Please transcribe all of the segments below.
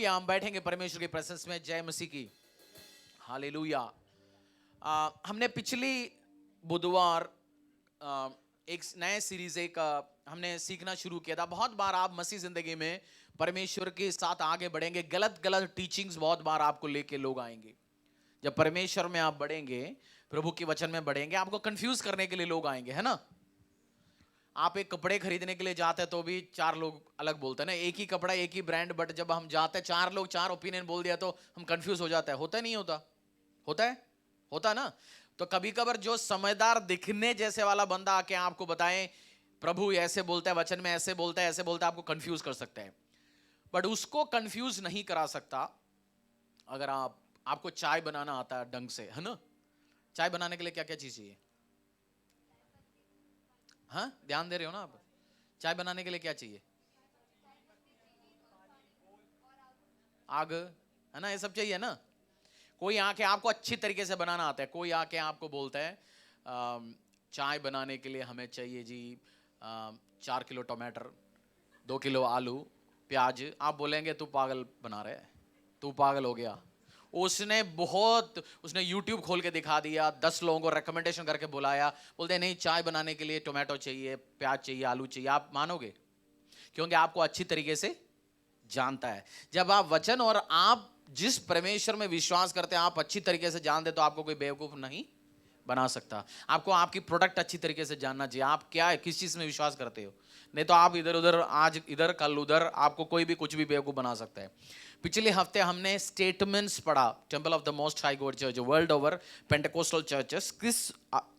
Hallelujah. हम बैठेंगे परमेश्वर की प्रेजेंस में। जय मसीह की। हालेलुया। हमने पिछली बुधवार एक नए सीरीज हमने सीखना शुरू किया था। बहुत बार आप मसीह जिंदगी में परमेश्वर के साथ आगे बढ़ेंगे, गलत गलत टीचिंग्स बहुत बार आपको लेके लोग आएंगे। जब परमेश्वर में आप बढ़ेंगे, प्रभु के वचन में बढ़ेंगे, आपको कंफ्यूज करने के लिए लोग आएंगे, है ना। आप एक कपड़े खरीदने के लिए जाते हैं तो भी चार लोग अलग बोलते हैं ना, एक ही कपड़ा एक ही ब्रांड, बट जब हम जाते हैं चार लोग चार ओपिनियन बोल दिया तो हम कंफ्यूज हो जाते हैं। होता नहीं होता? होता है, होता ना। तो कभी कभार जो समझदार दिखने जैसे वाला बंदा आके आपको बताए प्रभु ऐसे बोलता है, वचन में ऐसे बोलता है, ऐसे बोलता है, आपको कंफ्यूज कर सकता है। बट उसको कंफ्यूज नहीं करा सकता अगर आपको चाय बनाना आता है ढंग से, है ना। चाय बनाने के लिए क्या क्या चीज चाहिए? हाँ, ध्यान दे रहे हो ना आप? चाय बनाने के लिए क्या चाहिए? आग, है ना, ये सब चाहिए ना। कोई आके आपको अच्छी तरीके से बनाना आता है, कोई आके आपको बोलता है चाय बनाने के लिए हमें चाहिए जी 4 किलो टमाटर, 2 किलो आलू, प्याज। आप बोलेंगे तू पागल बना रहे है, तू पागल हो गया। उसने यूट्यूब खोल के दिखा दिया, 10 लोगों को रिकमेंडेशन करके बुलाया, बोलते नहीं चाय बनाने के लिए टोमेटो चाहिए, प्याज चाहिए, आलू चाहिए। आप मानोगे? क्योंकि आपको अच्छी तरीके से जानता है। जब आप वचन और आप जिस परमेश्वर में विश्वास करते हैं आप अच्छी तरीके से जानते, तो आपको कोई बेवकूफ नहीं बना सकता। आपको आपकी प्रोडक्ट अच्छी तरीके से जानना चाहिए, आप क्या है, किस चीज में विश्वास करते हो। नहीं तो आप इधर उधर, आज इधर कल उधर, आपको कोई भी कुछ भी बेवकूफ बना सकता है। पिछले हफ्ते हमने स्टेटमेंट्स पढ़ा, temple of the most high God church, world over Pentecostal churches किस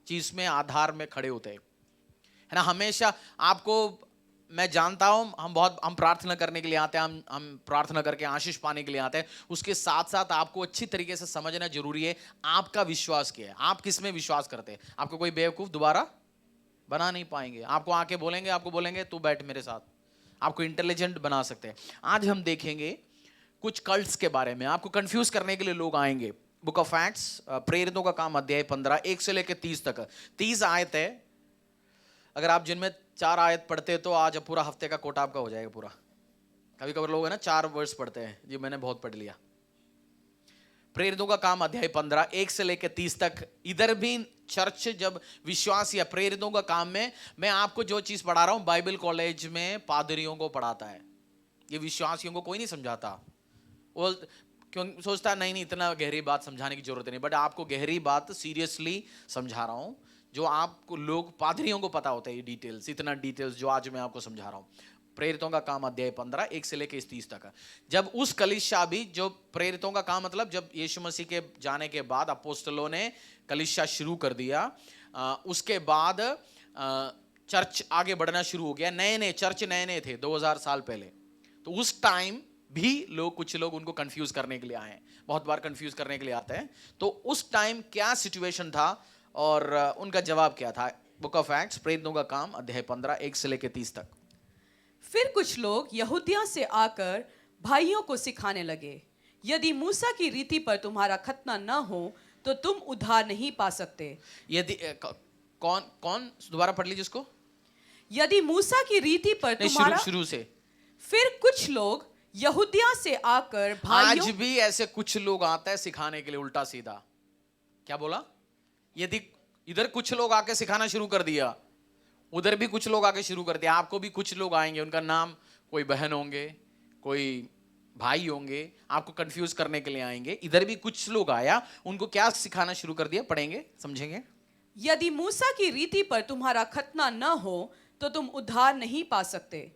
चीज में आधार में खड़े होते हैं, है ना। हमेशा आपको, मैं जानता हूं हम प्रार्थना करने के लिए आते हैं, हम प्रार्थना करके आशीष पाने के लिए आते हैं। उसके साथ साथ आपको अच्छी तरीके से समझना जरूरी है आपका विश्वास क्या है, आप किस में विश्वास करते हैं। आपको कोई बेवकूफ दोबारा बना नहीं पाएंगे। आपको बोलेंगे तू बैठ मेरे साथ, आपको इंटेलिजेंट बना सकते हैं। आज हम देखेंगे कुछ कल्ट्स के बारे में, आपको कंफ्यूज करने के लिए लोग आएंगे। बुक ऑफ एक्ट्स, प्रेरितों का काम, अध्याय 15, 1 से लेकर 30 तक। 30 आयत है। अगर आप जिनमें 4 आयत पढ़ते तो आज पूरा हफ्ते का कोटा आपका हो जाएगा पूरा। कभी कभी लोग है ना 4 वर्ष पढ़ते हैं, जी मैंने बहुत पढ़ लिया। प्रेरितों का काम अध्याय 15, 1 से लेकर 30 तक। इधर भी चर्च जब विश्वास या प्रेरितों का काम में, मैं आपको जो चीज पढ़ा रहा हूं बाइबल कॉलेज में पादरियों को पढ़ाता है, ये विश्वासियों को कोई नहीं समझाता। वो क्यों सोचता नहीं इतना गहरी बात समझाने की जरूरत नहीं, बट आपको गहरी बात सीरियसली समझा रहा हूं, जो आपको लोग पादरियों को पता होता है, ये डिटेल्स, इतना डिटेल्स जो आज मैं आपको समझा रहा हूं। प्रेरितों का काम अध्याय 15, 1 से लेकर 30 तक। जब उस कलीसिया भी, जो प्रेरितों का काम मतलब जब यीशु मसीह के जाने के बाद अपोस्तलों ने कलीसिया शुरू कर दिया, उसके बाद चर्च आगे बढ़ना शुरू हो गया। नए चर्च नए थे 2000 साल पहले। तो उस टाइम भी कुछ लोग उनको कंफ्यूज करने के लिए आए हैं, बहुत बार कंफ्यूज करने के लिए आते हैं। तो उस टाइम क्या सिचुएशन था और उनका जवाब क्या था? बुक ऑफ एक्ट्स, प्रेरितों का काम अध्याय 15, 1 से लेकर 30 तक। फिर कुछ लोग यहूदिया से आकर भाइयों को सिखाने लगे, यदि मूसा की रीति पर तुम्हारा खतना न हो तो तुम उद्धार नहीं पा सकते। यदि कौन दोबारा पढ़ लीजिए उसको। यदि मूसा की रीति पर तुम्हारा, शुरू से। फिर कुछ लोग यहूदिया से आकर भाइयों, आज भी ऐसे कुछ लोग आता है सिखाने के लिए उल्टा सीधा। क्या बोला? यदि इधर कुछ लोग आके सिखाना शुरू कर दिया, उधर भी कुछ लोग आके शुरू कर दिया, आपको भी कुछ लोग आएंगे, उनका नाम कोई बहन होंगे, कोई भाई होंगे, आपको कंफ्यूज करने के लिए आएंगे। इधर भी कुछ लोग आया, उनको क्या सिखाना शुरू कर दिया, पढ़ेंगे समझेंगे। यदि मूसा की रीति पर तुम्हारा खतना न हो तो तुम उद्धार नहीं पा सकते।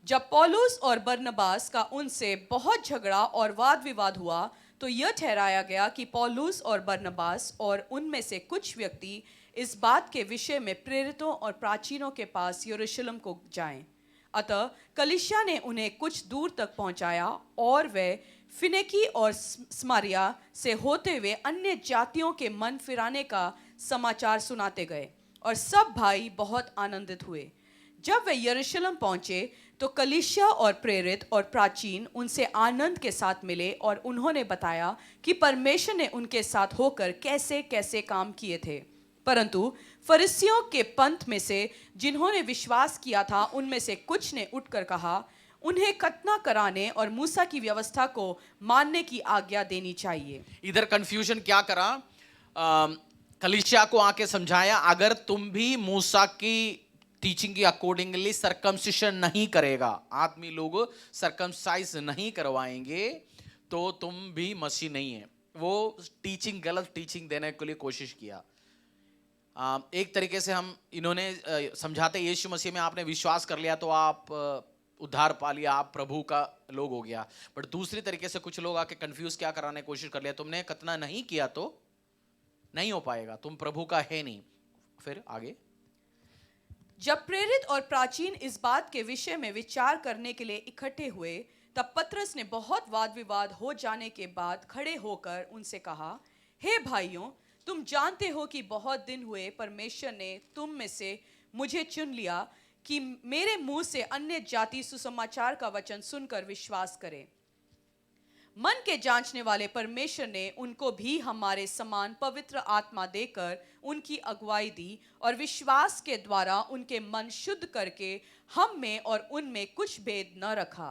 जब पौलुस और बरनबास का उनसे बहुत झगड़ा और वाद विवाद हुआ तो यह ठहराया गया कि पौलुस और बरनबास और उनमें से कुछ व्यक्ति इस बात के विषय में प्रेरितों और प्राचीनों के पास यरूशलेम को जाएं। अतः कलीसिया ने उन्हें कुछ दूर तक पहुंचाया और वे फिनेकी और स्मारिया से होते हुए अन्य जातियों के मन फिराने का समाचार सुनाते गए और सब भाई बहुत आनंदित हुए। जब वे यरूशलेम पहुंचे तो कलीसिया और प्रेरित और प्राचीन उनसे आनंद के साथ मिले और उन्होंने बताया कि परमेश्वर ने उनके साथ होकर कैसे कैसे काम किए थे। परंतु फरीसियों के पंथ में से जिन्होंने विश्वास किया था, उनमें से कुछ ने उठकर कहा, उन्हें खतना कराने और मूसा की व्यवस्था को मानने की आज्ञा देनी चाहिए। इधर कंफ्यूजन क्या करा, कलीसिया को आके समझाया, अगर तुम भी मूसा की टीचिंग की अकॉर्डिंगली सरकमसिशन नहीं करेगा, आदमी लोग सरकमसाइज नहीं करवाएंगे, तो तुम भी मसीह नहीं है। वो टीचिंग, गलत टीचिंग देने के लिए कोशिश किया। एक तरीके से हम इन्होंने समझाते, यीशु मसीह में आपने विश्वास कर लिया तो आप उद्धार पा लिया, आप प्रभु का लोग हो गया। बट दूसरी तरीके से कुछ लोग आके कंफ्यूज क्या कराने की कोशिश कर लिया, तुमने खतना नहीं किया तो नहीं हो पाएगा, तुम प्रभु का है नहीं। फिर आगे, जब प्रेरित और प्राचीन इस बात के विषय में विचार करने के लिए इकट्ठे हुए, तब पतरस ने बहुत वाद विवाद हो जाने के बाद खड़े होकर उनसे कहा, हे भाइयों, तुम जानते हो कि बहुत दिन हुए परमेश्वर ने तुम में से मुझे चुन लिया कि मेरे मुंह से अन्य जाति सुसमाचार का वचन सुनकर विश्वास करें। मन के जांचने वाले परमेश्वर ने उनको भी हमारे समान पवित्र आत्मा देकर उनकी अगुवाई दी और विश्वास के द्वारा उनके मन शुद्ध करके हम में और उनमें कुछ भेद न रखा।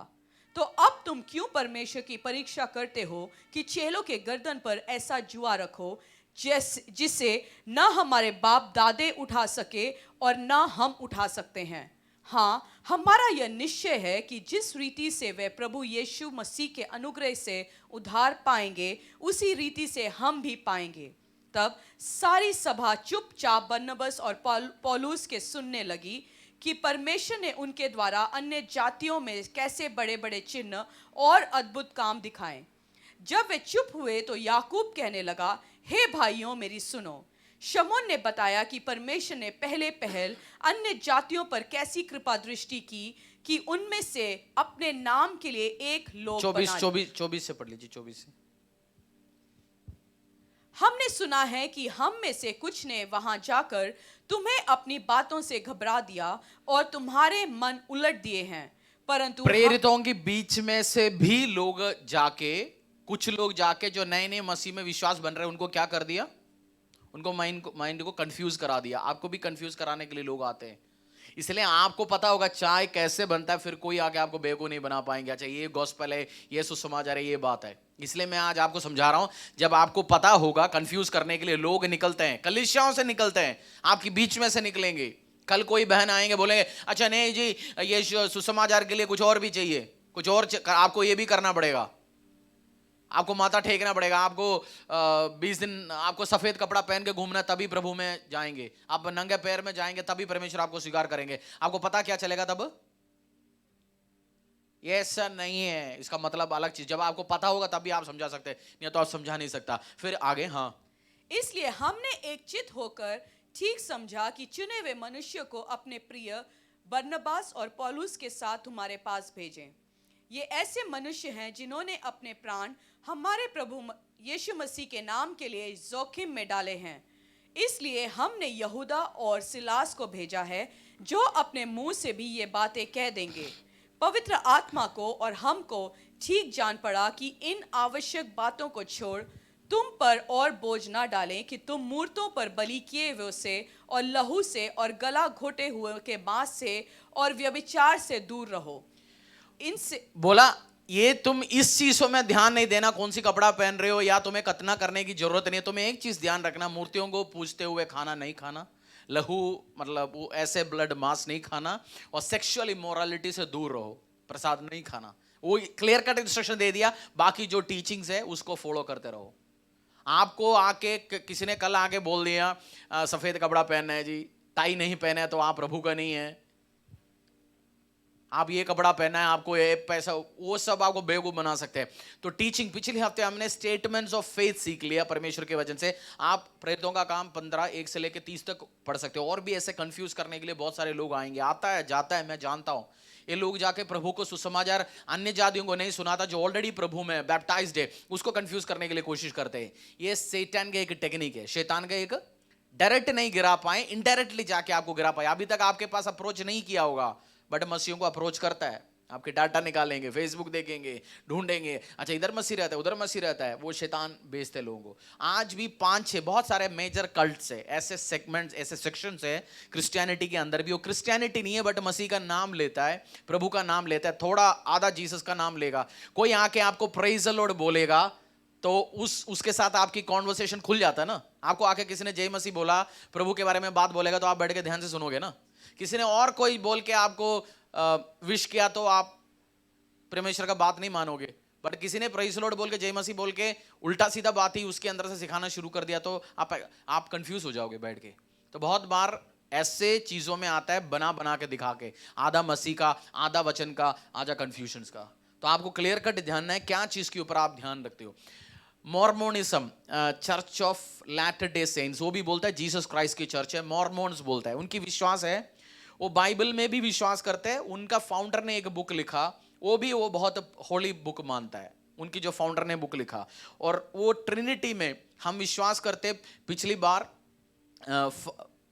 तो अब तुम क्यों परमेश्वर की परीक्षा करते हो कि चेलों के गर्दन पर ऐसा जुआ रखो जिसे न हमारे बाप दादे उठा सके और न हम उठा सकते हैं। हाँ, हमारा यह निश्चय है कि जिस रीति से वे प्रभु यीशु मसीह के अनुग्रह से उद्धार पाएंगे, उसी रीति से हम भी पाएंगे। तब सारी सभा चुपचाप बरनबास और पौलुस के सुनने लगी कि परमेश्वर ने उनके द्वारा अन्य जातियों में कैसे बड़े बड़े चिन्ह और अद्भुत काम दिखाए। जब वे चुप हुए तो याकूब कहने लगा, हे भाइयों, मेरी सुनो। शमौन ने बताया कि परमेश्वर ने पहले पहल अन्य जातियों पर कैसी कृपा दृष्टि की कि उनमें से अपने नाम के लिए एक लोग 24 से पढ़ लीजिए, 24 से। हमने सुना है कि हम में से कुछ ने वहां जाकर तुम्हें अपनी बातों से घबरा दिया और तुम्हारे मन उलट दिए हैं, परंतु प्रेरितों के बीच में से भी लोग जाके, कुछ लोग जाके जो नए नए मसीह में विश्वास बन रहे हैं, उनको क्या कर दिया, उनको माइंड को कंफ्यूज करा दिया। आपको भी कंफ्यूज कराने के लिए लोग आते हैं। इसलिए आपको पता होगा चाय कैसे बनता है, फिर कोई आके आपको बेवकूफ नहीं बना पाएंगे। अच्छा, ये गॉस्पेल है, ये सुसमाचार है, ये बात है। इसलिए मैं आज आपको समझा रहा हूं, जब आपको पता होगा, कंफ्यूज करने के लिए लोग निकलते हैं, कलीसियाओं से निकलते हैं, आपके बीच में से निकलेंगे। कल कोई बहन आएंगे, बोलेंगे अच्छा नहीं जी, ये सुसमाचार के लिए कुछ और भी चाहिए, कुछ और आपको ये भी करना पड़ेगा, आपको माथा टेकना पड़ेगा, आपको 20 दिन आपको सफेद कपड़ा पहन के घूमना, तभी प्रभु में जाएंगे। आप नंगे पैर में जाएंगे तभी परमेश्वर आपको स्वीकार करेंगे। आपको पता क्या चलेगा तब? ये ऐसा नहीं है, इसका मतलब अलग चीज। जब आपको पता होगा तभी आप समझा सकते हैं, नहीं तो आप समझा नहीं सकता। फिर आगे, हाँ, इसलिए हमने एक चित होकर ठीक समझा कि चुने हुए मनुष्य को अपने प्रिय बरनबास और पौलुस के साथ तुम्हारे पास भेजें। ये ऐसे मनुष्य हैं जिन्होंने अपने प्राण हमारे प्रभु यीशु मसीह के नाम के लिए जोखिम में डाले हैं। इसलिए हमने यहूदा और सिलास को भेजा है, जो अपने मुंह से भी ये बातें कह देंगे। पवित्र आत्मा को और हमको ठीक जान पड़ा कि इन आवश्यक बातों को छोड़ तुम पर और बोझ ना डालें कि तुम मूर्तों पर बलि किए हुए से और लहू से और गला घोटे हुए के मांस से और व्यभिचार से दूर रहो। इनसे बोला, ये तुम इस चीजों में ध्यान नहीं देना, कौन सी कपड़ा पहन रहे हो या तुम्हें खतना करने की जरूरत नहीं है। तुम्हें एक चीज ध्यान रखना, मूर्तियों को पूजते हुए खाना नहीं खाना, लहू मतलब वो ऐसे ब्लड मांस नहीं खाना, और सेक्सुअल इमोरालिटी से दूर रहो, प्रसाद नहीं खाना। वो क्लियर कट इंस्ट्रक्शन दे दिया। बाकी जो टीचिंग्स है उसको फॉलो करते रहो। आपको आके किसी ने कल आके बोल दिया सफेद कपड़ा पहनना है जी, टाई नहीं पहना है तो आप प्रभु का नहीं है, आप ये कपड़ा पहना है, आपको ये पैसा, वो सब आपको बेवकूफ बना सकते हैं। तो टीचिंग, पिछले हफ्ते हमने स्टेटमेंट्स ऑफ फेथ सीख लिया परमेश्वर के वचन से। आप प्रेरितों का काम 15:1 से लेकर 30 तक पढ़ सकते हो। और भी ऐसे कंफ्यूज करने के लिए बहुत सारे लोग आएंगे, आता है जाता है, मैं जानता हूं। ये लोग जाके प्रभु को सुसमाचार अन्य जातियों को नहीं सुनाता, जो ऑलरेडी प्रभु में बैप्टाइज्ड है, उसको कंफ्यूज करने के लिए कोशिश करते हैं। ये शैतान का एक टेक्निक है, शैतान का एक, डायरेक्ट नहीं गिरा पाए, इनडायरेक्टली जाके आपको गिरा पाए। अभी तक आपके पास अप्रोच नहीं किया होगा, बट मसीहों को अप्रोच करता है। आपके डाटा निकालेंगे, फेसबुक देखेंगे, ढूंढेंगे, अच्छा इधर मसीह रहता है, उधर मसीह रहता है, वो शैतान बेचते लोगों को। आज भी 5-6 बहुत सारे मेजर कल्ट्स है, ऐसे सेगमेंट्स, ऐसे सेक्शंस है क्रिश्चियनिटी के अंदर भी। वो क्रिश्चियनिटी नहीं है बट मसीह का नाम लेता है, प्रभु का नाम लेता है, थोड़ा आधा जीसस का नाम लेगा। कोई आके आपको प्रेज द लॉर्ड बोलेगा तो उसके साथ आपकी कॉन्वर्सेशन खुल जाता है ना। आपको आके किसी ने जय मसीह बोला, प्रभु के बारे में बात बोलेगा तो आप बैठ के ध्यान से सुनोगे ना। किसी ने और कोई बोल के आपको विश किया तो आप परमेश्वर का बात नहीं मानोगे। बट किसी ने प्रेज़ द लॉर्ड बोल के, जय मसीह बोल के उल्टा सीधा बात ही उसके अंदर से सिखाना शुरू कर दिया तो आप कंफ्यूज हो जाओगे बैठ के। तो बहुत बार ऐसे चीजों में आता है बना बना के दिखा के, आधा मसीह का, आधा वचन का, आधा कंफ्यूजन का। तो आपको क्लियर कट ध्यान है क्या चीज के ऊपर आप ध्यान रखते हो। Mormonism, church of latter day saints, वो भी बोलता है जीसस क्राइस्ट की चर्च है। मॉर्मोन्स बोलता है, उनकी विश्वास है, वो बाइबल में भी विश्वास करते हैं। उनका फाउंडर ने एक बुक लिखा, वो बहुत होली बुक मानता है, उनकी जो फाउंडर ने बुक लिखा। और वो ट्रिनिटी में हम विश्वास करते, पिछली बार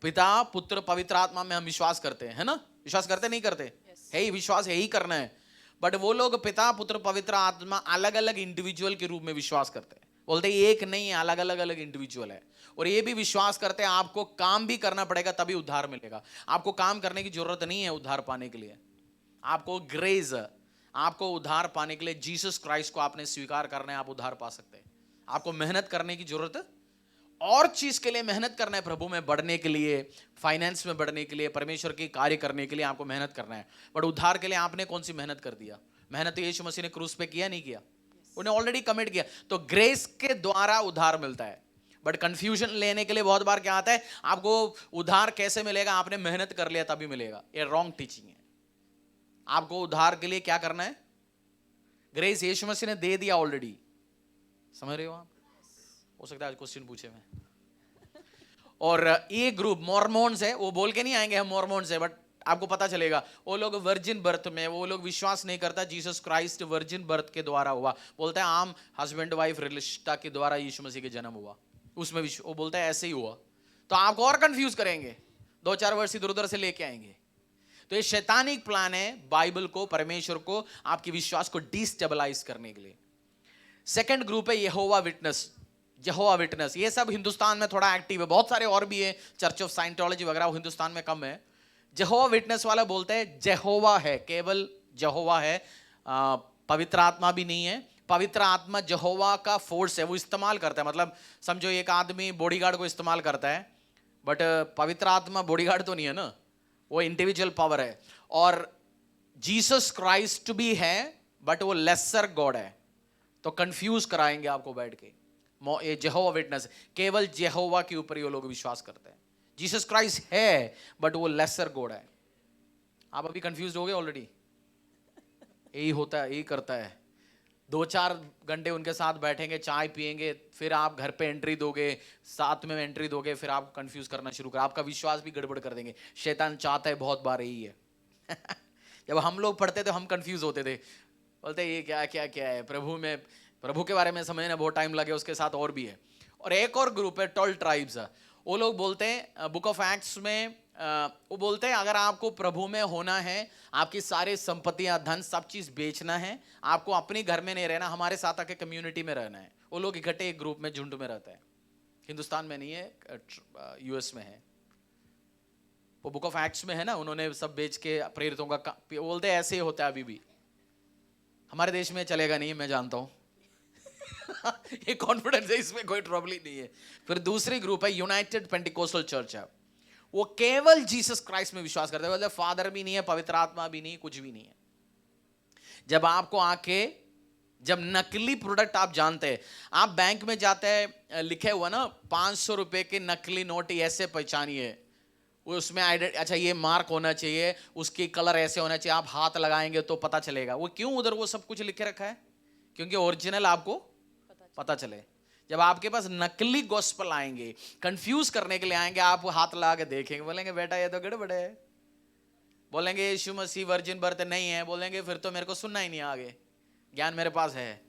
पिता पुत्र पवित्र आत्मा में हम विश्वास करते हैं, है ना। विश्वास करते नहीं करते? है ही, विश्वास यही करना है। बट वो लोग पिता पुत्र पवित्र आत्मा अलग अलग इंडिविजुअल के रूप में विश्वास करते हैं। बोलते हैं एक नहीं है, अलग अलग अलग इंडिविजुअल है। और ये भी विश्वास करते हैं आपको काम भी करना पड़ेगा तभी उद्धार मिलेगा। आपको काम करने की जरूरत नहीं है उद्धार पाने के लिए। आपको ग्रेस, आपको उद्धार पाने के लिए जीसस क्राइस्ट को आपने स्वीकार करना है, आप उद्धार पा सकते हैं। आपको मेहनत करने की जरूरत और चीज के लिए मेहनत करना है, प्रभु में बढ़ने के लिए, फाइनेंस में बढ़ने के लिए, परमेश्वर की कार्य करने के लिए आपको मेहनत करना है। बट उद्धार के लिए आपने कौन सी मेहनत कर दिया? मेहनत यीशु मसीह ने क्रूस पे किया नहीं किया? उन्हें ऑलरेडी कमिट किया। तो ग्रेस के द्वारा उद्धार मिलता है। बट कंफ्यूजन लेने के लिए बहुत बार क्या आता है, आपको उद्धार कैसे मिलेगा, आपने मेहनत कर लिया तभी मिलेगा। ये रॉन्ग टीचिंग है। आपको उद्धार के लिए क्या करना है? ग्रेस यीशु मसीह ने दे दिया ऑलरेडी। समझ रहे हो आप? हो सकता है आज क्वेश्चन पूछे मैं। और ये ग्रुप मॉर्मोन्स है, वो बोल के नहीं आएंगे हम मॉर्मोन्स है, बट आपको पता चलेगा वो लोग वर्जिन बर्थ में, वो लोग विश्वास नहीं करता जीसस क्राइस्ट वर्जिन बर्थ के द्वारा हुआ। बोलता है आम हस्बैंड वाइफ रिश्ता के द्वारा यीशु मसीह के जन्म हुआ, उसमें वो बोलता है ऐसे ही हुआ। तो आपको और कंफ्यूज करेंगे, 2-4 वर्ष इधर उधर से लेके आएंगे। तो ये शैतानिक प्लान है बाइबल को, परमेश्वर को, आपकी विश्वास को डिस्टेबलाइज करने के लिए। सेकंड ग्रुप है यहोवा विटनेस। यहोवा विटनेस ये सब हिंदुस्तान में थोड़ा एक्टिव है, बहुत सारे और भी है, चर्च ऑफ साइंटोलॉजी वगैरह, वो हिंदुस्तान में कम है। यहोवा विटनेस वाला बोलते हैं यहोवा है, केवल यहोवा है, पवित्र आत्मा भी नहीं है। पवित्र आत्मा यहोवा का फोर्स है, वो इस्तेमाल करता है। मतलब समझो एक आदमी बॉडीगार्ड को इस्तेमाल करता है, बट पवित्र आत्मा बॉडीगार्ड तो नहीं है ना, वो इंडिविजुअल पावर है। और जीसस क्राइस्ट भी है बट वो लेसर गॉड है। तो कंफ्यूज कराएंगे आपको बैठ के। ये यहोवा विटनेस, केवल यहोवा के ऊपर ये लोग विश्वास करते हैं। जीसस क्राइस्ट है बट वो लेसर गॉड है। आप अभी कंफ्यूज हो गए ऑलरेडी। यही होता है, यही करता है। 2-4 घंटे उनके साथ बैठेंगे, चाय पिएंगे, फिर आप घर पे एंट्री दोगे, साथ में एंट्री दोगे, फिर आप कंफ्यूज करना शुरू कर, आपका विश्वास भी गड़बड़ कर देंगे। शैतान चाहता है बहुत बार यही है। जब हम लोग पढ़ते थे हम कंफ्यूज होते थे, बोलते ये क्या क्या क्या है, प्रभु के बारे में समझने बहुत टाइम लगे, उसके साथ और भी है। और एक और ग्रुप है 12 ट्राइब्स। वो लोग बोलते हैं बुक ऑफ एक्ट्स में, वो बोलते हैं अगर आपको प्रभु में होना है, आपकी सारी संपत्तियां, धन, सब चीज बेचना है, आपको अपने घर में नहीं रहना, हमारे साथ आके कम्युनिटी में रहना है। वो लोग इकट्ठे एक ग्रुप में, झुंड में रहते हैं। हिंदुस्तान में नहीं है, यूएस में है। वो बुक ऑफ एक्ट्स में है ना, उन्होंने सब बेच के प्रेरितों का, बोलते हैं ऐसे ही होता है अभी भी। हमारे देश में चलेगा नहीं, मैं जानता हूं। ये कॉन्फिडेंस है, इसमें कोई ट्रबल ही नहीं है। फिर दूसरी ग्रुप है यूनाइटेड पेंटिकोस्टल चर्च है। वो केवल जीसस क्राइस्ट में विश्वास करते हैं, मतलब फादर भी नहीं है, पवित्र आत्मा भी नहीं, कुछ भी नहीं है। जब आपको आके, जब नकली प्रोडक्ट आप जानते हैं, आप बैंक में जाते हैं, लिखे हुआ ना 500 रुपए के नकली नोट ऐसे पहचानिए, उसमें अच्छा ये मार्क होना चाहिए, उसकी कलर ऐसे होना चाहिए, आप हाथ लगाएंगे तो पता चलेगा। वो क्यों उधर वो सब कुछ लिखे रखा है? क्योंकि ओरिजिनल आपको पता चले। जब आपके पास नकली गॉस्पेल आएंगे, कंफ्यूज करने के लिए आएंगे, आप हाथ लगा के देखेंगे, बोलेंगे बेटा ये तो गड़बड़ है। बोलेंगे यीशु मसीह वर्जिन बर्थ नहीं है, बोलेंगे फिर तो मेरे को सुनना ही नहीं, आगे ज्ञान मेरे पास है।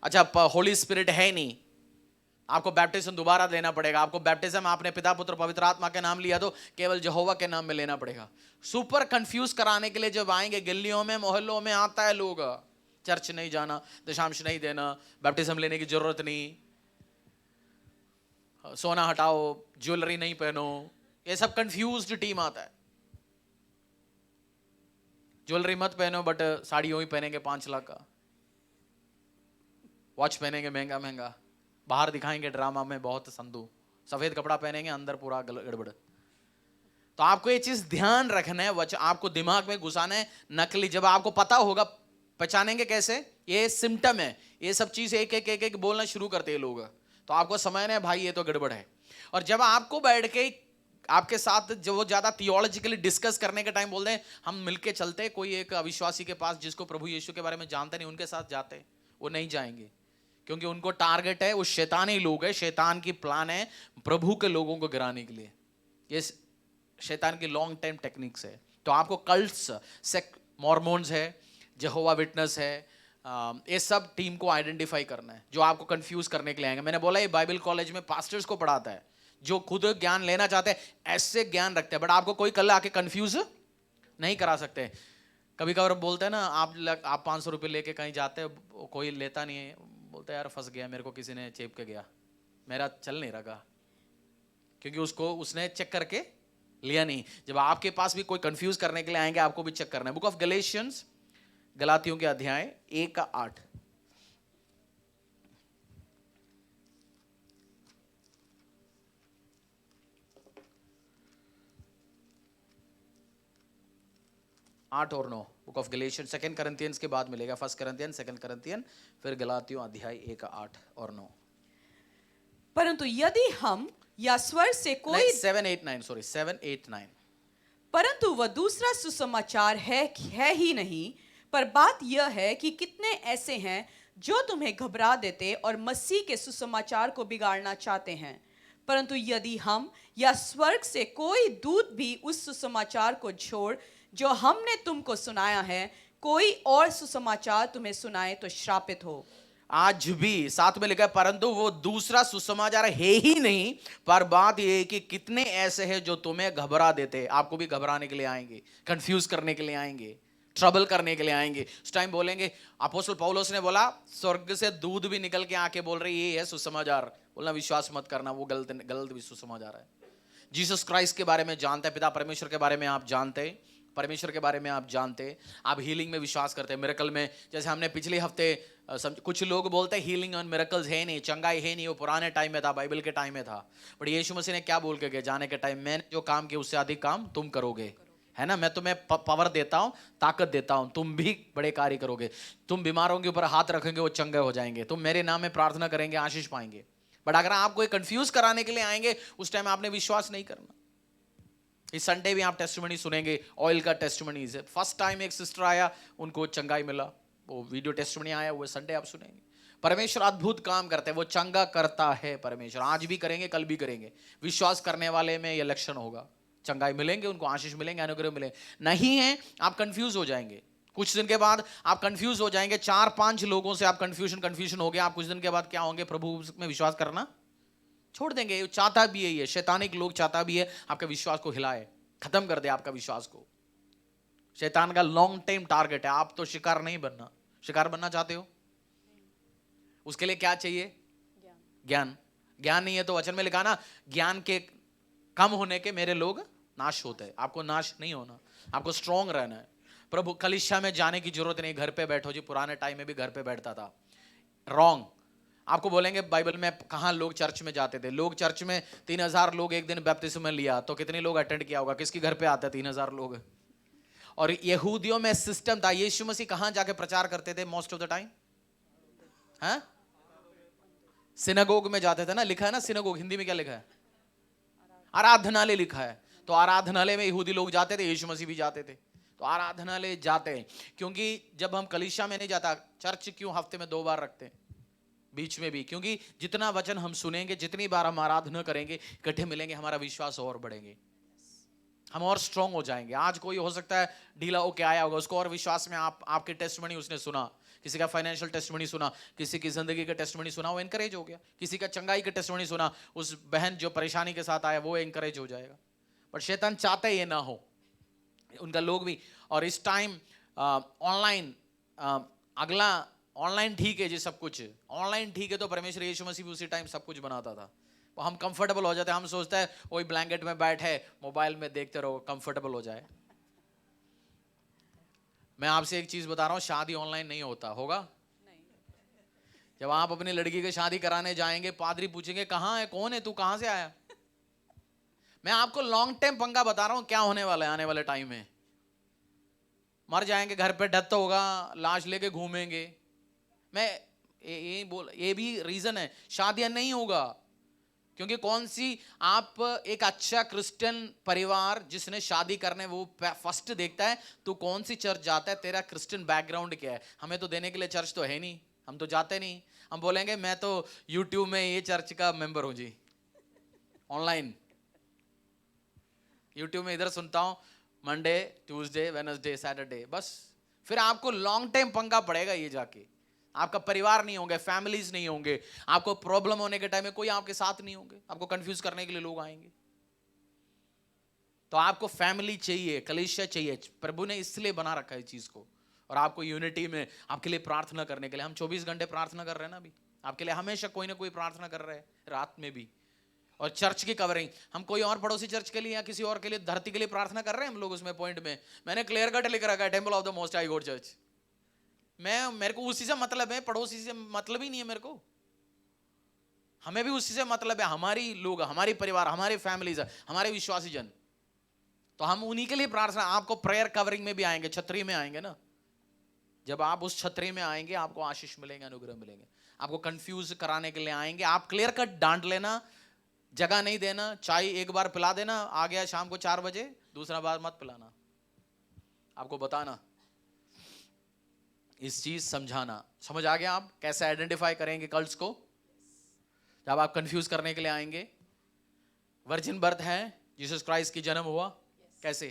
अच्छा होली स्पिरिट है नहीं, आपको बैप्टिज्म दोबारा लेना पड़ेगा। आपको बैप्टिज्म आपने पिता पुत्र पवित्र आत्मा के नाम लिया तो केवल यहोवा के नाम में लेना पड़ेगा। सुपर कंफ्यूज कराने के लिए जब आएंगे, गलियों में मोहल्लों में आता है लोग, चर्च नहीं जाना, दशांश नहीं देना, बैप्टिज्म लेने की जरूरत नहीं, सोना हटाओ, ज्वेलरी नहीं पहनो, ये सब कंफ्यूज्ड टीम आता है। ज्वेलरी मत पहनो बट साड़ी ही पहनेंगे 5 लाख का, वॉच पहनेंगे महंगा महंगा, बाहर दिखाएंगे ड्रामा में बहुत संधू, सफेद कपड़ा पहनेंगे, अंदर पूरा गड़बड़। तो आपको ये चीज ध्यान रखना है, आपको दिमाग में घुसाना है नकली। जब आपको पता होगा, पहचानेंगे कैसे, ये सिम्टम है, ये सब चीज एक एक एक एक बोलना शुरू करते हैं लोग, तो आपको समझना है भाई ये तो गड़बड़ है। और जब आपको बैठ के आपके साथ जो वो ज्यादा थियोलॉजिकली डिस्कस करने के टाइम बोलते हैं हम मिलके चलते, कोई एक अविश्वासी के पास जिसको प्रभु यीशु के बारे में जानते नहीं, उनके साथ जाते, वो नहीं जाएंगे, क्योंकि उनको टारगेट है, वो शैतानी लोग है, शैतान की प्लान है प्रभु के लोगों को गिराने के लिए। ये शैतान की लॉन्ग टाइम टेक्निक्स है। तो आपको कल्ट्स, मॉर्मोन्स है, जेहोवा विटनेस है, ये सब टीम को आइडेंटिफाई करना है जो आपको कंफ्यूज करने के लिए आएंगे। मैंने बोला ये बाइबल कॉलेज में पास्टर्स को पढ़ाता है जो खुद ज्ञान लेना चाहते हैं, ऐसे ज्ञान रखते हैं, बट आपको कोई कल आके कंफ्यूज नहीं करा सकते। कभी कभार बोलते हैं ना, आप 500 रुपये लेके कहीं जाते हो, कोई लेता नहीं है, बोलते हैं यार फंस गया, मेरे को किसी ने चेप के गया, मेरा चल नहीं रहा, क्योंकि उसने चेक करके लिया नहीं। जब आपके पास भी कोई कंफ्यूज करने के लिए आएंगे, आपको भी चेक करना है। बुक ऑफ गलेशियंस, गलातियों के अध्याय 1:8। और 9 बुक ऑफ गलेशियन, 2 करंथियंस के बाद मिलेगा, 1 करंथियन, 2 करंथियन, फिर गलातियों अध्याय 1:8 और 9। परंतु यदि हम या स्वर से कोई 7:8-9 परंतु वह दूसरा सुसमाचार है ही नहीं, पर बात यह है कि कितने ऐसे हैं जो तुम्हें घबरा देते और मसीह के सुसमाचार को बिगाड़ना चाहते हैं। परंतु यदि हम या स्वर्ग से कोई दूत भी उस सुसमाचार को छोड़ जो हमने तुमको सुनाया है, कोई और सुसमाचार तुम्हें सुनाए तो श्रापित हो। आज भी साथ में लिखा है, परंतु वो दूसरा सुसमाचार है ही नहीं, पर बात यह है कि कितने ऐसे हैं जो तुम्हें घबरा देते। आपको भी घबराने के लिए आएंगे, कंफ्यूज करने के लिए आएंगे, ट्रबल करने के लिए आएंगे। उस टाइम बोलेंगे, अपोस्तल पौलुस ने बोला स्वर्ग से दूध भी निकल के आके बोल रही ये है सुसमाचार, बोलना विश्वास मत करना, वो गलत भी सुसमाचार है। जीसस क्राइस्ट के बारे में जानते हैं, पिता परमेश्वर के बारे में आप जानते हैं, परमेश्वर के बारे में आप जानते हैं, आप हीलिंग में विश्वास करते हैं, मिरेकल में। जैसे हमने पिछले हफ्ते कुछ लोग बोलते हैं हीलिंग और मिरेकल्स है नहीं, चंगाई है नहीं, वो पुराने टाइम में था, बाइबल के टाइम में था। बट यीशु मसीह ने क्या बोल के गए जाने के टाइम, मैंने जो काम किया उससे अधिक काम तुम करोगे, है ना, मैं तुम्हें पावर देता हूं, ताकत देता हूं, तुम भी बड़े कार्य करोगे, तुम बीमारों के ऊपर हाथ रखेंगे वो चंगे हो जाएंगे, तुम मेरे नाम में प्रार्थना करेंगे आशीष पाएंगे। बट अगर आपको कंफ्यूज कराने के लिए आएंगे, उस टाइम आपने विश्वास नहीं करना। इस संडे भी आप टेस्टिमनी सुनेंगे, ऑयल का टेस्टिमनी है। फर्स्ट टाइम एक सिस्टर आया, उनको चंगाई मिला, वो वीडियो टेस्टिमनी आया, वो संडे आप सुनेंगे। परमेश्वर अद्भुत काम करते हैं, वो चंगा करता है परमेश्वर, आज भी करेंगे, कल भी करेंगे। विश्वास करने वाले में यह लक्षण होगा, चंगाई मिलेंगे, उनको आशीष मिलेंगे, अनुग्रह मिलेंगे। नहीं है आप कंफ्यूज हो जाएंगे, कुछ दिन के बाद आप कंफ्यूज हो जाएंगे। 4-5 लोगों से आप कंफ्यूजन हो गया, आप कुछ दिन के बाद क्या होंगे, प्रभु में विश्वास करना छोड़ देंगे। चाहता भी है ये, शैतानिक लोग चाहता भी है आपके विश्वास को हिलाए, खत्म कर दे आपका विश्वास को। शैतान का लॉन्ग टाइम टारगेट है। आप तो शिकार नहीं बनना, शिकार बनना चाहते हो, उसके लिए क्या चाहिए, ज्ञान। ज्ञान नहीं है तो वचन में लिखा ना, ज्ञान के कम होने के मेरे लोग नाश होते हैं। आपको नाश नहीं होना, आपको स्ट्रॉन्ग रहना है। प्रभु कलीसिया में जाने की जरूरत नहीं, घर पे बैठो जी। पुराने टाइम में भी घर पे बैठता था, रॉन्ग। आपको बोलेंगे बाइबल में कहाँ लोग चर्च में जाते थे, लोग चर्च में 3000 लोग एक दिन बैप्टिज्म में लिया तो कितने लोग अटेंड किया होगा, किसकी घर पे आते 3000 लोग। और यहूदियों में सिस्टम था, यीशु मसीह कहाँ जाके प्रचार करते थे मोस्ट ऑफ द टाइम, हाँ, सिनेगोग में जाते थे ना, लिखा है ना सिनेगोग, हिंदी में क्या लिखा है, आराधनालय लिखा है। तो आराधनालय में यहूदी लोग जाते थे, यीशु मसीह भी जाते थे। तो आराधनालय जाते हैं, क्योंकि जब हम कलीसिया में नहीं जाता, चर्च क्यों हफ्ते में 2 बार रखते हैं बीच में भी, क्योंकि जितना वचन हम सुनेंगे, जितनी बार हम आराधना करेंगे, इकट्ठे मिलेंगे, हमारा विश्वास और बढ़ेंगे, हम और स्ट्रांग हो जाएंगे। आज कोई हो सकता है ढीला होके आया होगा, उसको और विश्वास में आपके टेस्टिमनी उसने सुना किसी का फाइनेंशियल टेस्टिमनी सुना, किसी की जिंदगी का टेस्टिमनी सुना, वो एनकरेज हो गया। किसी का चंगाई का टेस्टिमनी सुना, उस बहन जो परेशानी के साथ आया वो एनकरेज हो जाएगा। पर शैतान चाहता है ये ना हो, उनका लोग भी। और इस टाइम ऑनलाइन, अगला ऑनलाइन ठीक है जी, सब कुछ ऑनलाइन ठीक है, तो परमेश्वर यीशु मसीह भी उसी टाइम सब कुछ बनाता था। तो हम कंफर्टेबल हो जाते हैं, हम सोचते हैं वही ब्लैंकेट में बैठे मोबाइल में देखते रहो, कंफर्टेबल हो जाए। मैं आपसे एक चीज बता रहा हूं, शादी ऑनलाइन नहीं होता होगा। जब आप अपनी लड़की की शादी कराने जाएंगे, पादरी पूछेंगे कहां है, कौन है तू, कहां से आया। मैं आपको लॉन्ग टर्म पंगा बता रहा हूं क्या होने वाला है आने वाले टाइम में। मर जाएंगे, घर पे डेथ होगा, लाश लेके घूमेंगे। मैं ये भी रीजन है शादियां नहीं होगा, क्योंकि कौन सी, आप एक अच्छा क्रिश्चियन परिवार जिसने शादी करने, वो फर्स्ट देखता है तू कौन सी चर्च जाता है, तेरा क्रिश्चियन बैकग्राउंड क्या है। हमें तो देने के लिए चर्च तो है नहीं, हम तो जाते नहीं। हम बोलेंगे मैं तो यूट्यूब में ये चर्च का मेंबर हूं जी, ऑनलाइन यूट्यूब में इधर सुनता हूं, मंडे ट्यूसडे वेडनेसडे सैटरडे, बस। फिर आपको लॉन्ग टाइम पंगा पड़ेगा ये जाके। आपका परिवार नहीं होंगे, फैमिलीज नहीं होंगे, आपको प्रॉब्लम होने के टाइम में कोई आपके साथ नहीं होंगे, आपको कंफ्यूज करने के लिए लोग आएंगे। तो आपको फैमिली चाहिए, कलीसिया चाहिए। प्रभु ने इसलिए बना रखा है इस चीज को। और आपको यूनिटी में, आपके लिए प्रार्थना करने के लिए, हम 24 घंटे प्रार्थना कर रहे हैं ना अभी आपके लिए, हमेशा कोई ना कोई प्रार्थना कर रहे हैं, रात में भी। और चर्च की कवरिंग, हम कोई और पड़ोसी चर्च के लिए या किसी और के लिए, धरती के लिए प्रार्थना कर रहे हैं हम लोग उसमें पॉइंट में। मैंने क्लियर कट लिख रखा है, temple of the most high God church. मेरे को उसी से मतलब है, पड़ोसी से मतलब ही नहीं है मेरे को। हमें भी उसी से मतलब है, हमारी लोग, हमारी परिवार, हमारी फैमिलीज, हमारे विश्वासी जन, तो हम उन्हीं के लिए प्रार्थना। आपको प्रेयर कवरिंग में भी आएंगे, छतरी में आएंगे ना, जब आप उस छतरी में आएंगे आपको आशीष मिलेंगे, अनुग्रह मिलेंगे। आपको कंफ्यूज कराने के लिए आएंगे, आप क्लियर कट डांट लेना, जगह नहीं देना। चाय एक बार पिला देना, आ गया शाम को 4 बजे, दूसरा बार मत पिलाना। आपको बताना, इस चीज समझाना। समझ आ गया आप कैसे आइडेंटिफाई करेंगे कल्ट्स को, जब आप कंफ्यूज करने के लिए आएंगे। वर्जिन बर्थ है, जीसस क्राइस्ट की जन्म हुआ कैसे,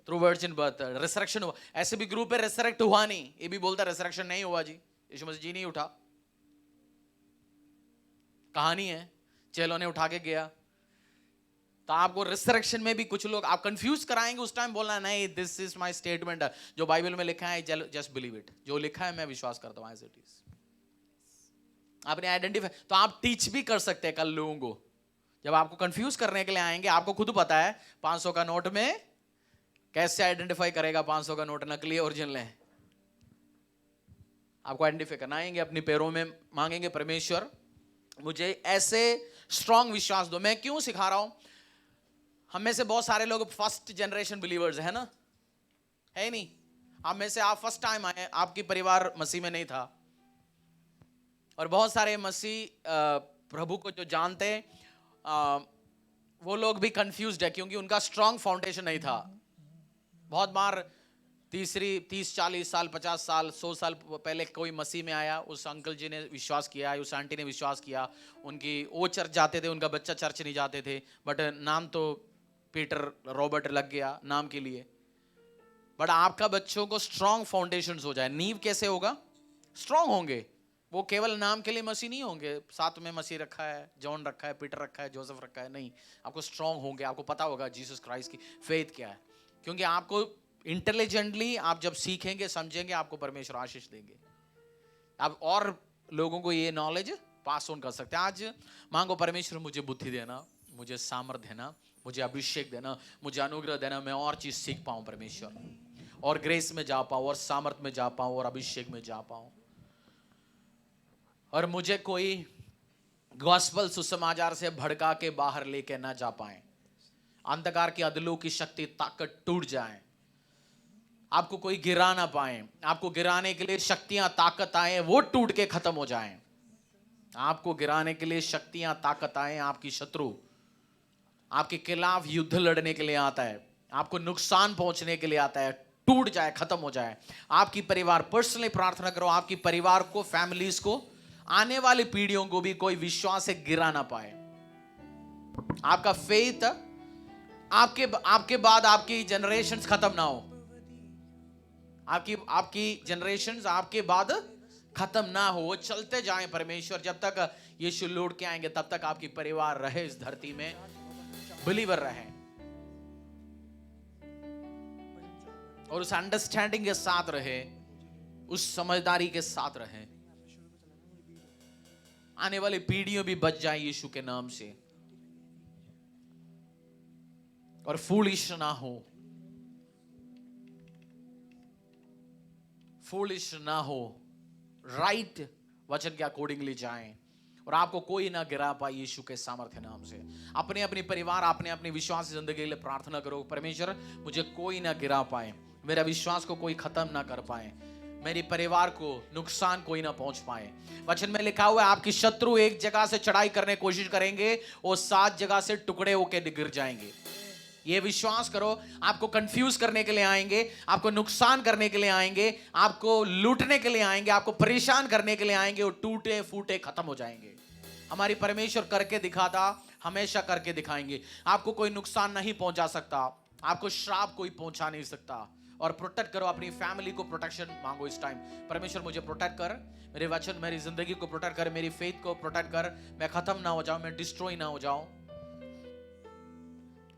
थ्रू वर्जिन बर्थ। रिसरेक्शन हुआ, ऐसे भी ग्रुप है रिसरेक्ट हुआ नहीं, ये भी बोलता रिसरेक्शन नहीं हुआ जी, यीशु मसीह जी नहीं उठा। कहानी है, चेलों ने उठा के गया। तो आपको रिसरेक्शन में भी कुछ लोग आप कंफ्यूज कराएंगे, उस टाइम बोलना नहीं, दिस इज माय स्टेटमेंट, जो बाइबल में लिखा है जस्ट बिलीव इट, जो लिखा है मैं विश्वास करता हूं एज इट इज। आपने आइडेंटिफाई, तो आप टीच भी कर सकते हैं कल लोगों को। जब आपको कंफ्यूज करने के लिए आएंगे, आपको खुद पता है 500 का नोट में कैसे आइडेंटिफाई करेगा 500 का नोट नकली ओरिजिनल है। आपको आइडेंटिफाई करना, आएंगे अपने पैरों में मांगेंगे, परमेश्वर मुझे ऐसे स्ट्रॉन्ग विश्वास दो। मैं क्यों सिखा रहा हूं, हम में से बहुत सारे लोग फर्स्ट जनरेशन बिलीवर्स है ना, है नहीं। आप में से आप फर्स्ट टाइम आए, आपकी परिवार मसीह में नहीं था। और बहुत सारे मसीह प्रभु को जो जानते वो लोग भी कंफ्यूज्ड है, क्योंकि उनका स्ट्रॉन्ग फाउंडेशन नहीं था। बहुत बार 30, 40 साल, 50 साल, 100 साल पहले कोई मसीह में आया, उस अंकल जी ने विश्वास किया, उस आंटी ने विश्वास किया, उनकी वो चर्च जाते थे, उनका बच्चा चर्च नहीं जाते थे, बट नाम तो पीटर रॉबर्ट लग गया नाम के लिए। बट आपका बच्चों को स्ट्रॉन्ग फाउंडेशन हो जाए, नींव कैसे होगा, स्ट्रॉन्ग होंगे। वो केवल नाम के लिए मसीह नहीं होंगे, साथ में मसीह रखा है, जॉन रखा है, पीटर रखा है, जोसेफ रखा है, नहीं, आपको स्ट्रॉन्ग होंगे। आपको पता होगा जीसस क्राइस्ट की फेथ क्या है, क्योंकि आपको इंटेलिजेंटली आप जब सीखेंगे, समझेंगे, आपको परमेश्वर आशीष देंगे। आप और लोगों को ये नॉलेज पास ऑन कर सकते हैं। आज मांगो, परमेश्वर मुझे बुद्धि देना, मुझे सामर्थ्य देना, मुझे अभिषेक देना, मुझे अनुग्रह देना, मैं और चीज सीख पाऊं परमेश्वर, और ग्रेस में जा पाऊं, और सामर्थ में जा पाऊं, और अभिषेक में जा पाऊं। और मुझे कोई गॉस्पेल सुसमाचार से भड़का के बाहर लेके ना जा पाए, अंधकार की अदलू की शक्ति ताकत टूट जाए, आपको कोई गिरा ना पाए, आपको गिराने के लिए शक्तियां ताकत आए वो टूट के खत्म हो जाएं। आपको गिराने के लिए शक्तियां ताकत आए, आपकी शत्रु आपके खिलाफ युद्ध लड़ने के लिए आता है, आपको नुकसान पहुंचने के लिए आता है, टूट जाए, खत्म हो जाए। आपकी परिवार, पर्सनली प्रार्थना करो, आपकी परिवार को, फैमिलीज को, आने वाली पीढ़ियों को भी कोई विश्वास से गिरा ना पाए। आपका फेथ आपके बाद आपकी जनरेशंस खत्म ना हो। आपकी आपकी जनरेशंस आपके बाद खत्म ना हो, वो चलते जाएं परमेश्वर। जब तक यीशु लौट के आएंगे तब तक आपकी परिवार रहे इस धरती में, बिलीवर रहे और उस अंडरस्टैंडिंग के साथ रहे, उस समझदारी के साथ रहे। आने वाली पीढ़ियों भी बच जाए यीशु के नाम से, और फूलिश ना हो, फूलिश ना हो, राइट वचन के अकॉर्डिंगली जाएं और आपको कोई ना गिरा पाए यीशु के सामर्थ्य नाम से। अपने अपने परिवार, अपने अपने विश्वास की जिंदगी के लिए प्रार्थना करो, परमेश्वर मुझे कोई ना गिरा पाए, मेरा विश्वास को कोई खत्म ना कर पाए, मेरे परिवार को नुकसान कोई ना पहुंच पाए। वचन में लिखा हुआ है आपकी शत्रु एक जगह से चढ़ाई करने की कोशिश करेंगे और 7 जगह से टुकड़े होकर गिर जाएंगे। ये विश्वास करो, आपको कंफ्यूज करने के लिए आएंगे, आपको नुकसान करने के लिए आएंगे, आपको लूटने के लिए आएंगे, आपको परेशान करने के लिए आएंगे और टूटे फूटे खत्म हो जाएंगे। हमारी परमेश्वर करके दिखाता, हमेशा करके दिखाएंगे। आपको कोई नुकसान नहीं पहुंचा सकता, आपको श्राप कोई पहुंचा नहीं सकता। और प्रोटेक्ट करो अपनी फैमिली को, प्रोटेक्शन मांगो इस टाइम। परमेश्वर मुझे प्रोटेक्ट कर, मेरे वचन मेरी जिंदगी को प्रोटेक्ट कर, मेरी फेथ को प्रोटेक्ट कर, मैं खत्म ना हो जाऊं, मैं डिस्ट्रॉय ना हो जाऊं,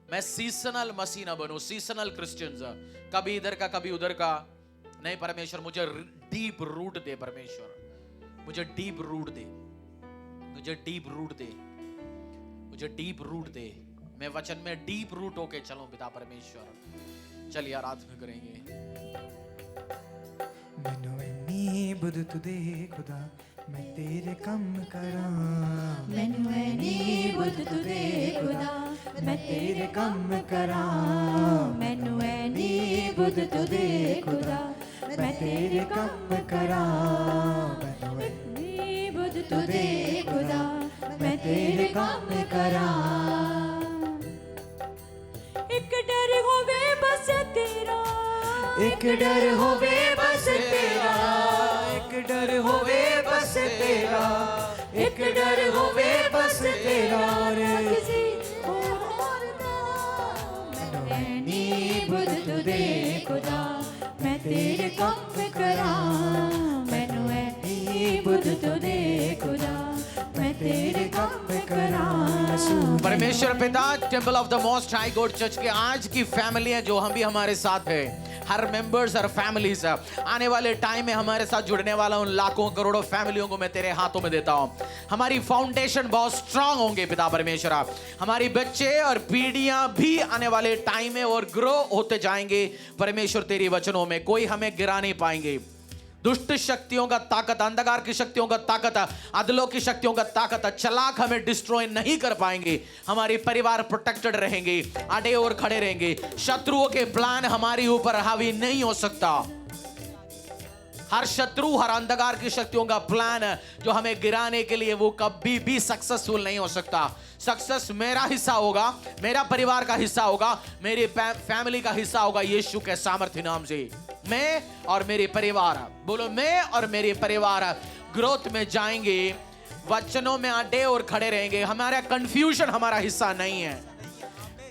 मैं सीजनल मसीह ना बनूं, सीजनल क्रिश्चियंस, कभी इधर का कभी उधर का नहीं। परमेश्वर मुझे डीप रूट दे, परमेश्वर मुझे डीप रूट दे, मुझे डीप रूट दे, मुझे डीप रूट दे। मैं वचन में डीप रूट होके चलूं पिता परमेश्वर। चलिए आराधना करेंगे। मैनू इन्नी बुद्ध तू दे खुदा, मैं तेरे कम करा। मैनू इन्नी बुद्ध तू दे खुदा, मैं तेरे कम करा। मैनू इन्नी बुद्ध तू दे खुदा, मैं तेरे कम करा। मैनू इन्नी बुद्ध तू दे खुदा, मैं तेरे कम करा। एक डर होवे बस तेरा, एक डर होवे बस तेरा, एक डर होवे बस तेरा, एक डर होवे बस तेरा। किसी और दा। मैनू इन्नी बुद्ध तू दे खुदा, मैं तेरे कम करा। मैनू इन्नी बुद्ध तू दे खुदा, मैं तेरे कम करा। परमेश्वर पिता, temple of the most high God church के आज की फैमिली है जो हम भी हमारे साथ है, हर मेंबर्स और फैमिलीज, आने वाले टाइम में हमारे साथ जुड़ने वाला उन लाखों करोड़ों फैमिलियों को मैं तेरे हाथों में देता हूं। हमारी फाउंडेशन बहुत स्ट्रांग होंगे पिता परमेश्वर। हमारी बच्चे और पीढ़ियां भी आने वाले टाइम में और ग्रो होते जाएंगे परमेश्वर तेरी वचनों में। कोई हमें गिरा नहीं पाएंगे। दुष्ट शक्तियों का ताकत, अंधकार की शक्तियों का ताकत, अदलों की शक्तियों का ताकत, चलाक हमें डिस्ट्रॉय नहीं कर पाएंगे। हमारी परिवार प्रोटेक्टेड रहेंगे, अड़े और खड़े रहेंगे। शत्रुओं के प्लान हमारे ऊपर हावी नहीं हो सकता। हर शत्रु, हर अंधकार की शक्तियों का प्लान जो हमें गिराने के लिए, वो कभी भी सक्सेसफुल नहीं हो सकता। सक्सेस मेरा हिस्सा होगा, मेरा परिवार का हिस्सा होगा, मेरी फैमिली का हिस्सा होगा यीशु के सामर्थ्य नाम से। मैं और मेरे परिवार, बोलो मैं और मेरे परिवार ग्रोथ में जाएंगे, वचनों में अड़े और खड़े रहेंगे। हमारा कंफ्यूजन हमारा हिस्सा नहीं है।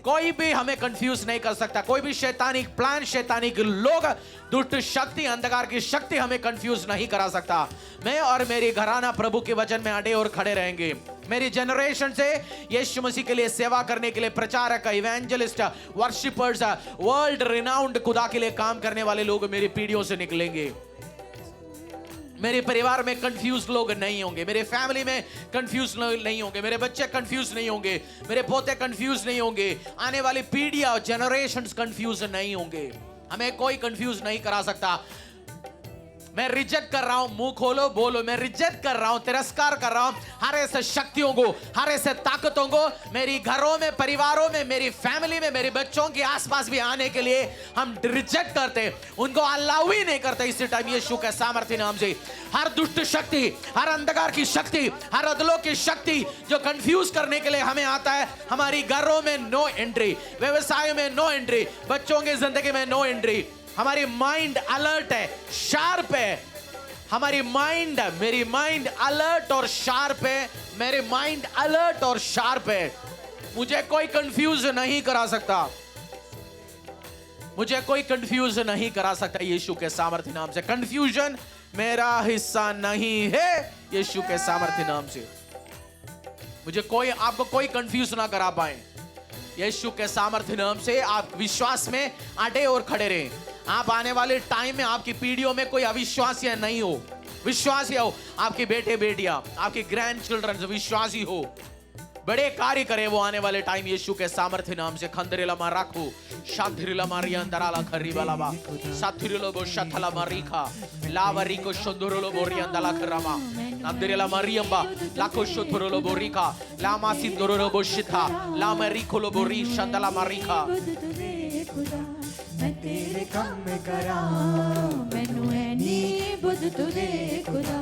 कोई भी हमें कंफ्यूज नहीं कर सकता। कोई भी शैतानिक प्लान, शैतानिक लोग, दुष्ट शक्ति, अंधकार की शक्ति हमें कंफ्यूज नहीं करा सकता। मैं और मेरी घराना प्रभु के वचन में अड़े और खड़े रहेंगे। मेरी जनरेशन से यीशु मसीह के लिए सेवा करने के लिए प्रचारक, इवेंजलिस्ट, वर्शिपर्स, वर्ल्ड रिनाउंड खुदा के लिए काम करने वाले लोग मेरी पीढ़ियों से निकलेंगे। मेरे परिवार में कंफ्यूज लोग नहीं होंगे, मेरे फैमिली में कंफ्यूज नहीं होंगे, मेरे बच्चे कंफ्यूज नहीं होंगे, मेरे पोते कंफ्यूज नहीं होंगे, आने वाली पीढ़ियां, जनरेशंस कंफ्यूज नहीं होंगे। हमें कोई कंफ्यूज नहीं करा सकता। मैं रिजेक्ट कर रहा हूं, मुंह खोलो बोलो, मैं रिजेक्ट कर रहा हूं, तिरस्कार कर रहा हूं हर ऐसे शक्तियों को, हर ऐसे ताकतों को मेरी घरों में, परिवारों में, मेरी फैमिली में, मेरे बच्चों के आसपास भी आने के लिए हम रिजेक्ट करते, उनको अलाउ ही नहीं करते। इसी टाइम यीशु के सामर्थ्य नाम से हर दुष्ट शक्ति, हर अंधकार की शक्ति, हर अदलों की शक्ति जो कंफ्यूज करने के लिए हमें आता है, हमारी घरों में नो एंट्री, व्यवसाय में नो एंट्री, बच्चों की जिंदगी में नो एंट्री। हमारी माइंड अलर्ट है, शार्प है। हमारी माइंड, मेरी माइंड अलर्ट और शार्प है। मेरे माइंड अलर्ट और शार्प है। मुझे कोई कंफ्यूज नहीं करा सकता। मुझे कोई कंफ्यूज नहीं करा सकता यीशु के सामर्थ्य नाम से। कंफ्यूजन मेरा हिस्सा नहीं है यीशु के सामर्थ्य नाम से। मुझे कोई, आपको कोई कंफ्यूज ना करा पाए यीशु के सामर्थ्य नाम से। आप विश्वास में अड़े और खड़े रहे। आप आने वाले टाइम में आपकी पीढ़ियों में कोई अविश्वासी नहीं हो, विश्वासी हो। आपके बेटे बेटियां, आपके ग्रैंड चिल्ड्रन विश्वासी हो, बड़े कार्य करे वो आने वाले टाइम यीशु के सामर्थ्य नाम से। खंदरेला माराखू शांतिरेला मारिया अंदराला खरीबाला बा साथिरेलो बो शथला मारिखा लावरिको शंदुरेलो बोरियंदला खरामा अंदरेला मारियंबा लाको शथुरेलो बोरिका लामा सिंदुरेलो बोशिथा लामरिकोलो बोरी शंदला मारिखा। मैं तेरे काम करा मैनू है नी बुद्ध तू दे खुदा।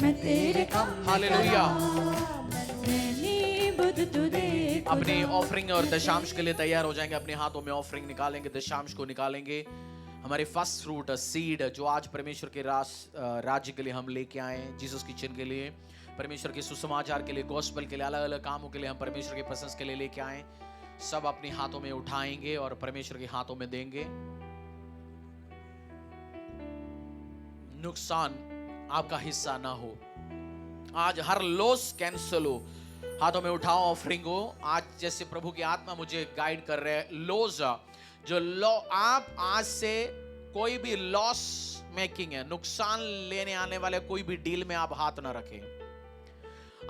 मैं तेरे काम हालेलुया। अपनी अपनी ऑफरिंग और दशांश के लिए तैयार हो जाएंगे। अपने हाथों में ऑफरिंग निकालेंगे, दशांश को निकालेंगे। हमारे फर्स्ट फ्रूट सीड जो आज परमेश्वर के राज्य के लिए हम लेके आए, जीसस किचन के लिए, परमेश्वर के सुसमाचार के लिए, गॉस्पेल के लिए, अलग अलग कामों के लिए हम परमेश्वर के प्रशंस के लिए लेके आए। सब अपने हाथों में उठाएंगे और परमेश्वर के हाथों में देंगे। नुकसान आपका हिस्सा ना हो। आज हर लॉस कैंसिल हो। हाथों में उठाओ ऑफरिंग को। आज जैसे प्रभु की आत्मा मुझे गाइड कर रहे हैं, लॉस जो आप आज से कोई भी लॉस मेकिंग है, नुकसान लेने आने वाले कोई भी डील में आप हाथ ना रखें।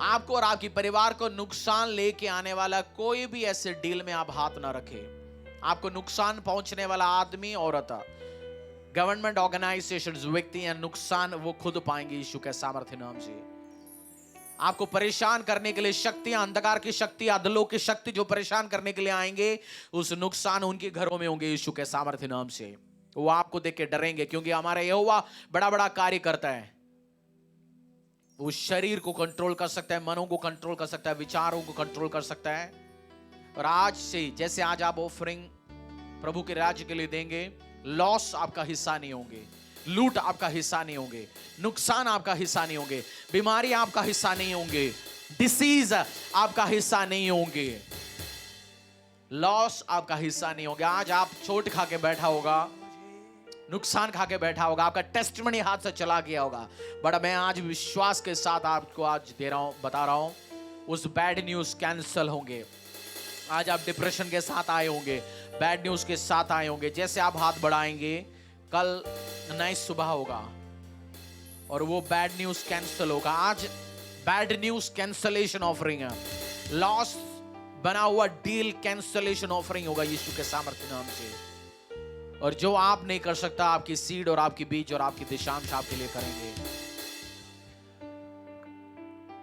आपको और आपकी परिवार को नुकसान लेके आने वाला कोई भी ऐसे डील में आप हाथ ना रखें। आपको नुकसान पहुंचने वाला आदमी, औरत, गवर्नमेंट ऑर्गेनाइजेशंस, व्यक्ति या नुकसान वो खुद पाएंगे यीशु के सामर्थ्य नाम से। आपको परेशान करने के लिए शक्तियां, अंधकार की शक्ति, अधलों की शक्ति जो परेशान करने के लिए आएंगे, उस नुकसान उनके घरों में होंगे यीशु के सामर्थ्य नाम से। वो आपको देख के डरेंगे, क्योंकि हमारा यहोवा बड़ा बड़ा कार्य करता है। वो शरीर को कंट्रोल कर सकता है, मनों को कंट्रोल कर सकता है, विचारों को कंट्रोल कर सकता है। और आज से, जैसे आज आप ऑफरिंग प्रभु के राज्य के लिए देंगे, लॉस आपका हिस्सा नहीं होंगे, लूट आपका हिस्सा नहीं होंगे, नुकसान आपका हिस्सा नहीं होंगे, बीमारी आपका हिस्सा नहीं होंगे, डिसीज आपका हिस्सा नहीं होंगे, लॉस आपका हिस्सा नहीं होंगे। आज आप चोट खा के बैठा होगा, नुकसान खा के बैठा होगा, आपका टेस्टमनी हाथ से चला गया होगा, बट मैं आज विश्वास के साथ आपको आज दे रहा हूं, बता रहा हूं, उस बैड न्यूज कैंसिल होंगे। आज आप डिप्रेशन के साथ आए होंगे, बैड न्यूज के साथ आए होंगे। जैसे आप हाथ बढ़ाएंगे, कल नई सुबह होगा और वो बैड न्यूज कैंसिल होगा। आज बैड न्यूज कैंसलेशन ऑफरिंग है, लॉस बना हुआ डील कैंसलेशन ऑफरिंग होगा यीशु के सामर्थ्य नाम से। और जो आप नहीं कर सकता, आपकी सीड और आपकी बीज और आपकी दिशांश आपके लिए करेंगे।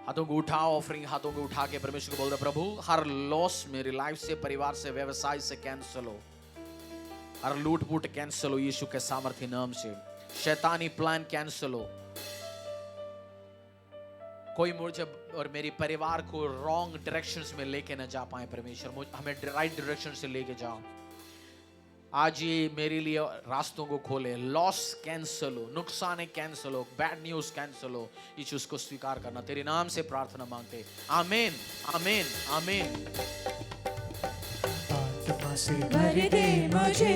हाथों को उठाओ, ऑफरिंग हाथों को उठा के परमेश्वर को बोल दो, प्रभु हर लॉस मेरी लाइफ से, परिवार से, व्यवसाय से कैंसिल हो, हर लूट-फूट कैंसिल हो यीशु के सामर्थ्य नाम से। शैतानी प्लान कैंसिल हो। कोई मुझे और मेरी परिवार को रॉन्ग डायरेक्शंस में लेके न जा पाए परमेश्वर, हमें राइट डायरेक्शन से लेके जाओ। आज ये मेरे लिए रास्तों को खोले। लॉस कैंसिल हो, नुकसान कैंसिल हो, बैड न्यूज कैंसिल हो। यीशु उसको स्वीकार करना, तेरे नाम से प्रार्थना मांगते, आमीन आमीन आमीन। आत्मा से भर दे मुझे,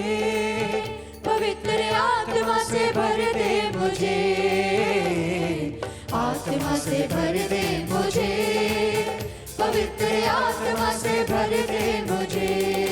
पवित्र आत्मा से भर दे मुझे, आत्मा से भर दे मुझे, पवित्र आत्मा से भर दे मुझे।